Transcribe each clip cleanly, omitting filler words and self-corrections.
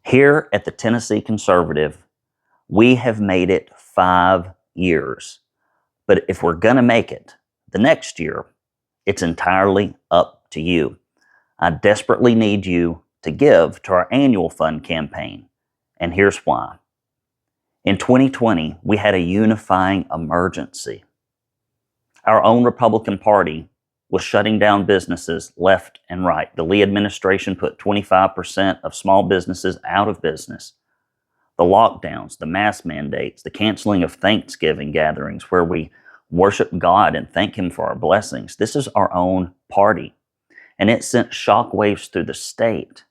Here at the Tennessee Conservative, we have made it 5 years. But if we're going to make it the next year, it's entirely up to you. I desperately need you to give to our annual fund campaign. And here's why. In 2020, we had a unifying emergency. Our own Republican Party was shutting down businesses left and right. The Lee administration put 25% of small businesses out of business. The lockdowns, the mask mandates, the canceling of Thanksgiving gatherings where we worship God and thank Him for our blessings. This is our own party. And it sent shockwaves through the state.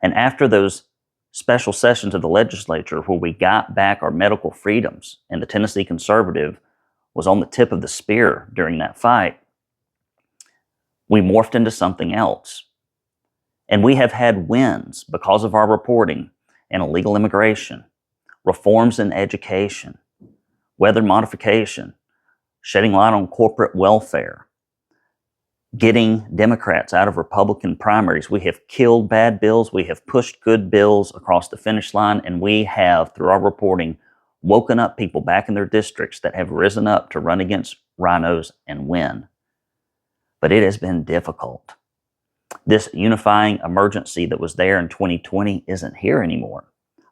And after those special sessions of the legislature where we got back our medical freedoms, and the Tennessee Conservative was on the tip of the spear during that fight, we morphed into something else. And we have had wins because of our reporting in illegal immigration, reforms in education, weather modification, shedding light on corporate welfare, getting Democrats out of Republican primaries. We have killed bad bills, we have pushed good bills across the finish line, and we have, through our reporting, woken up people back in their districts that have risen up to run against rhinos and win. But it has been difficult. This unifying emergency that was there in 2020 isn't here anymore.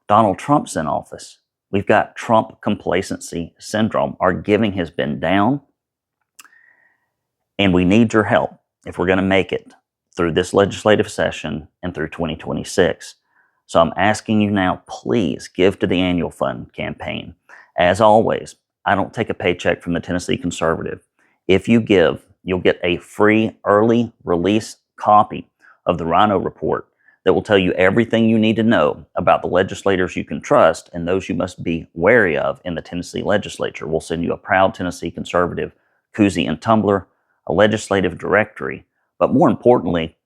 Donald Trump's in office. We've got Trump complacency syndrome. Our giving has been down, and we need your help if we're going to make it through this legislative session and through 2026. So I'm asking you now, please give to the annual fund campaign. As always, I don't take a paycheck from the Tennessee Conservative. If you give, you'll get a free early release copy of the Rhino Report that will tell you everything you need to know about the legislators you can trust and those you must be wary of in the Tennessee legislature. We'll send you a proud Tennessee Conservative koozie and tumbler, a legislative directory, but more importantly,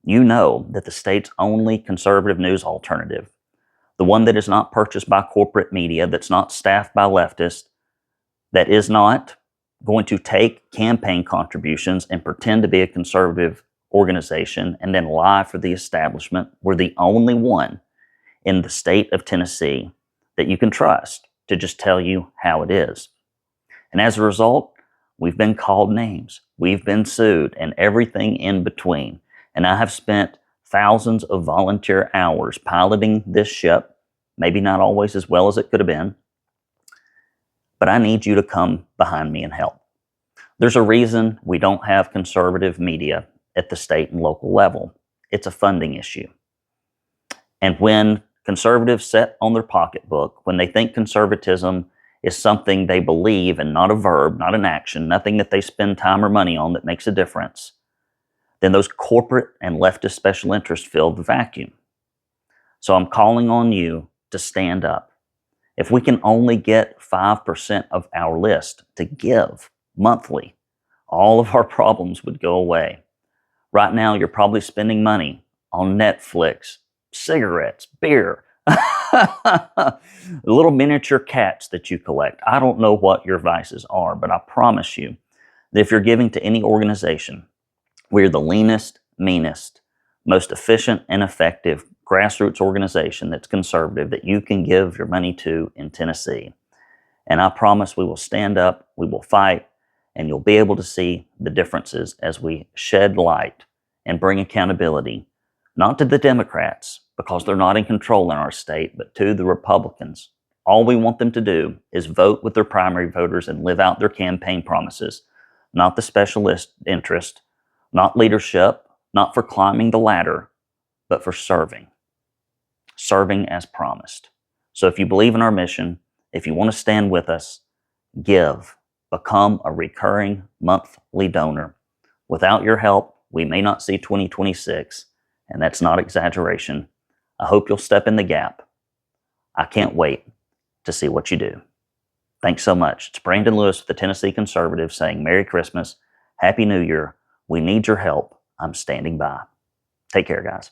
you know that the state's only conservative news alternative, the one that is not purchased by corporate media, that's not staffed by leftists, that is not going to take campaign contributions and pretend to be a conservative organization and then lie for the establishment. We're the only one in the state of Tennessee that you can trust to just tell you how it is. And as a result, we've been called names, we've been sued, and everything in between. And I have spent thousands of volunteer hours piloting this ship, maybe not always as well as it could have been, but I need you to come behind me and help. There's a reason we don't have conservative media at the state and local level. It's a funding issue. And when conservatives set on their pocketbook, when they think conservatism is something they believe and not a verb, not an action, nothing that they spend time or money on that makes a difference, then those corporate and leftist special interests fill the vacuum. So I'm calling on you to stand up. If we can only get 5% of our list to give monthly, all of our problems would go away. Right now, you're probably spending money on Netflix, cigarettes, beer, little miniature cats that you collect. I don't know what your vices are, but I promise you that if you're giving to any organization, we're the leanest, meanest, most efficient and effective grassroots organization that's conservative that you can give your money to in Tennessee. And I promise we will stand up, we will fight, and you'll be able to see the differences as we shed light and bring accountability, not to the Democrats, because they're not in control in our state, but to the Republicans. All we want them to do is vote with their primary voters and live out their campaign promises, not the specialist interest, not leadership, not for climbing the ladder, but for serving. Serving as promised. So if you believe in our mission, if you want to stand with us, give. Become a recurring monthly donor. Without your help, we may not see 2026, and that's not exaggeration. I hope you'll step in the gap. I can't wait to see what you do. Thanks so much. It's Brandon Lewis with the Tennessee Conservative saying Merry Christmas, Happy New Year. We need your help. I'm standing by. Take care, guys.